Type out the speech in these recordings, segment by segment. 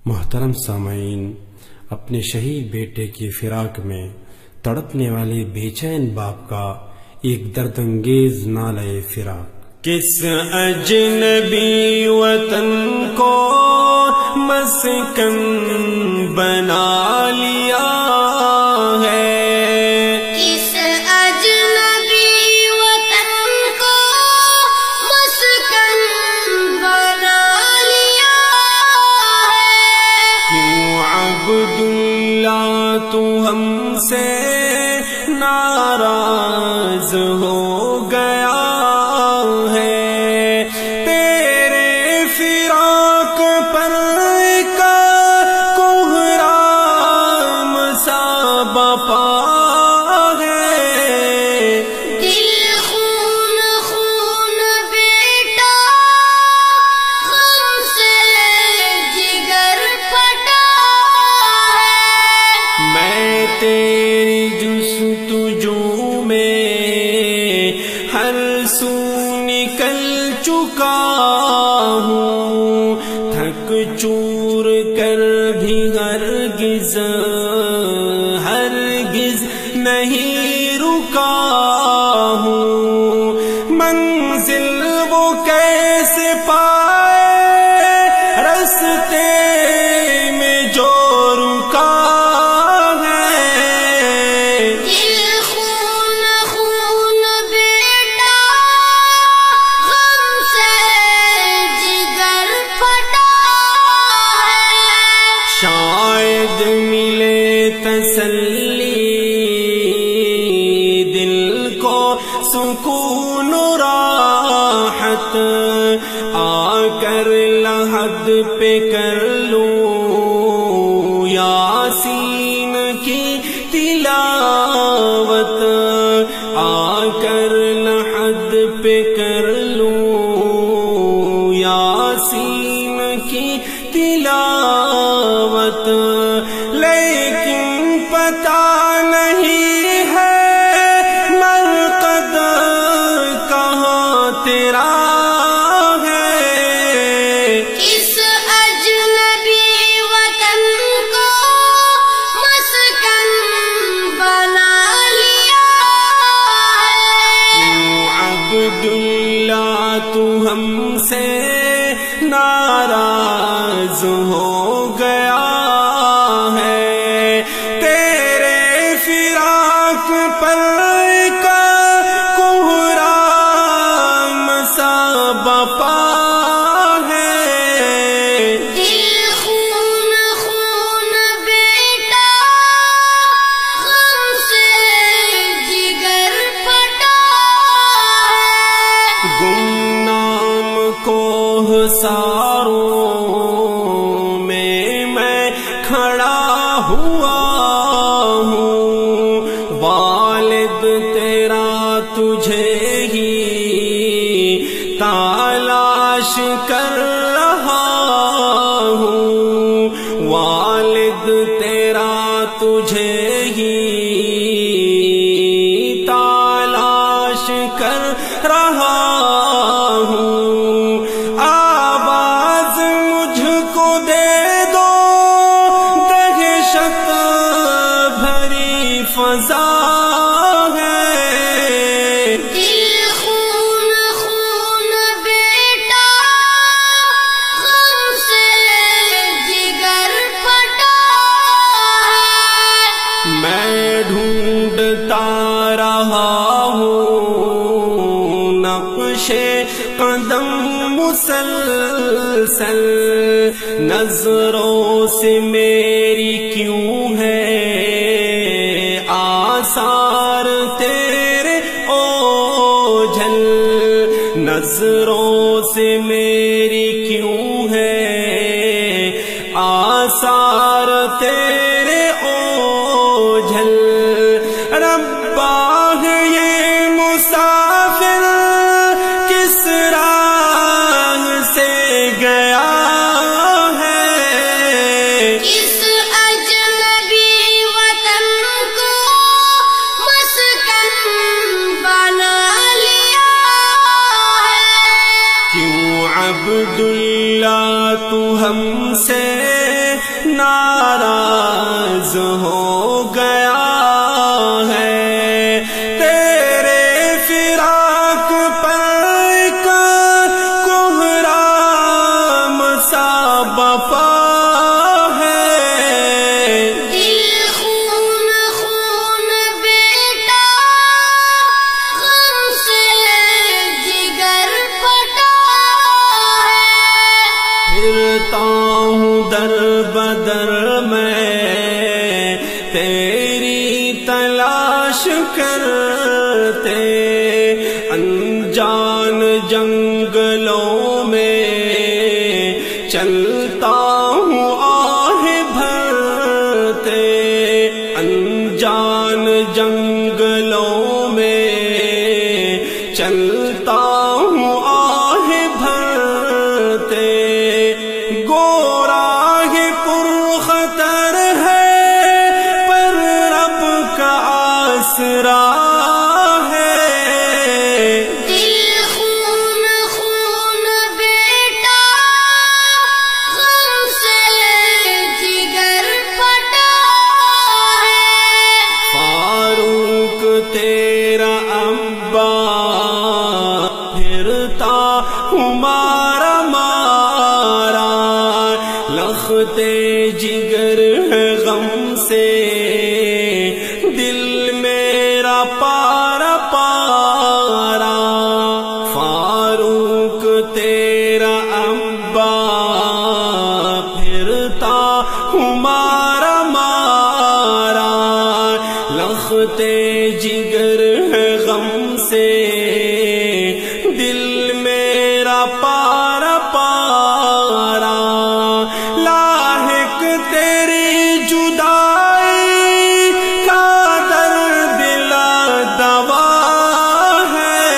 محترم سامعین، اپنے شہید بیٹے کی فراق میں تڑپنے والے بے چین باپ کا ایک درد انگیز نالے فراق۔ کس اجنبی وطن کو مسکن بنا لیا ہے، کس اجنبی وطن کو مسکن بنا لیا ہے۔ کیوں عبداللہ تو ہم سے ناراض ہو گیا ہے، تیرے فراق پر کا کوہرام سا بپا ہے۔ دل خون خون بیٹا غم سے جگر پھٹا ہے۔ میں تیری جستجو میں ہر سو نکل چکا ہوں، تھک چور کر بھی ہرگز نہیں رکا ہوں۔ منزل وہ کیسے پائے رستے میں جو رکا ہے۔ دل خون خون بیٹا غم سے جگر پھٹا ہے۔ شاید ملے تسلی دل کو سکون و راحت، آ کر لحد پہ کر لوں یاسین کی تلاوت، آ کر لحد پہ کر لوں یاسین کی تلاوت، لیکن پتہ نہیں ہے مرقد کہاں تیرا ہے۔ کس اجنبی وطن کو مسکن بنا لیا ہے۔ عبداللہ تو ہم سے ناراض ہو گیا ہے، تیرے فراق پر کا کوہرام سا بپا ہے۔ دل خون خون بیٹا غم سے جگر پھٹا ہے۔ گمنام کوہ ساروں میں کھڑا ہوا ہوں، والد تیرا تجھے ہی تلاش کر رہا ہوں، والد تیرا تجھے ہی تلاش کر رہا ہوں۔ آواز مجھ کو دے دو دہشت بھری فضا ہے۔ دل خون خون بیٹا غم سے جگر پھٹا ہے۔ میں ڈھونڈتا رہا ہوں نقش قدم مسلسل، نظروں سے میری کیوں ہے آثار تیرے اوجھل، نظروں سے میری کیوں ہے آثار تیرے اوجھل۔ ربا ہے یہ مسافر کس راہ سے گیا ہے۔ کس اجنبی وطن کو مسکن بنا لیا ہے۔ کیوں عبداللہ تو ہم سے ناراض ہو گیا ہے، تیرے فراق پر کا کوہرام سا بپا پھرتا ہوں در بدر میں تیری تلاش کرتے، انجان جنگلوں میں چلتا ہوں آہ بھرتے، انجان جنگلوں میں چلتا ہوں آہ بھرتے، گورا ہے پرخطر ہے پر رب کا آسرا ہے، دل خون خون بیٹا غم سے جگر پھٹا ہے، فاروق تیرا ابا پھرتا ہوں مارا لختے جگر ہے غم سے دل میرا پارا پارا، فاروق تیرا ابا پھرتا ہوں مارا لختے جگر ہے غم سے دل میرا پارا پارا، لاحق تیری جدائی کا درد لا دوا ہے،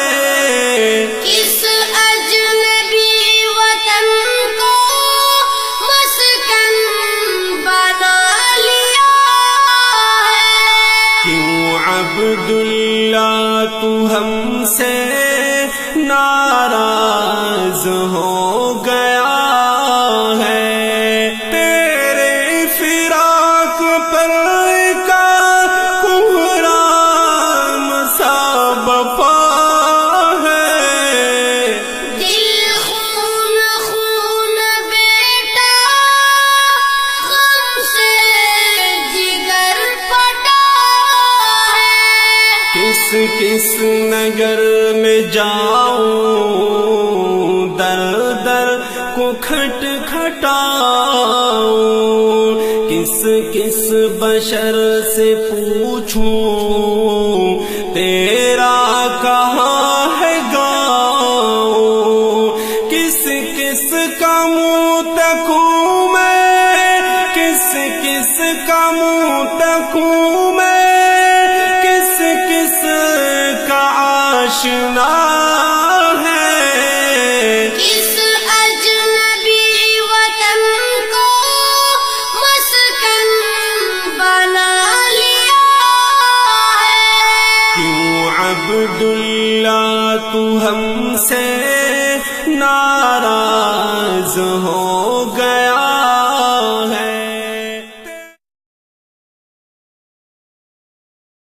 کس اجنبی وطن کو مسکن بنا لیا ہے، کیوں عبداللہ تو ہم سے ناراض ہو گیا ہے، تیرے فراق پر کا کوہرام سا بپا ہے، دل خون خون بیٹا غم سے جگر پھٹا ہے، کس کس نگر میں جاؤں در در کو کھٹ کھٹاؤں، کس کس بشر سے پوچھوں تیرا کہاں ہے گاؤں، کس کس کا منہ تکوں میں، کس کس کا منہ تکوں میں، کس کس کا آشنا ہے، کس اجنبی وطن کو مسکن بنا لیا ہے، کیوں عبداللہ تو ہم سے ناراض ہو گیا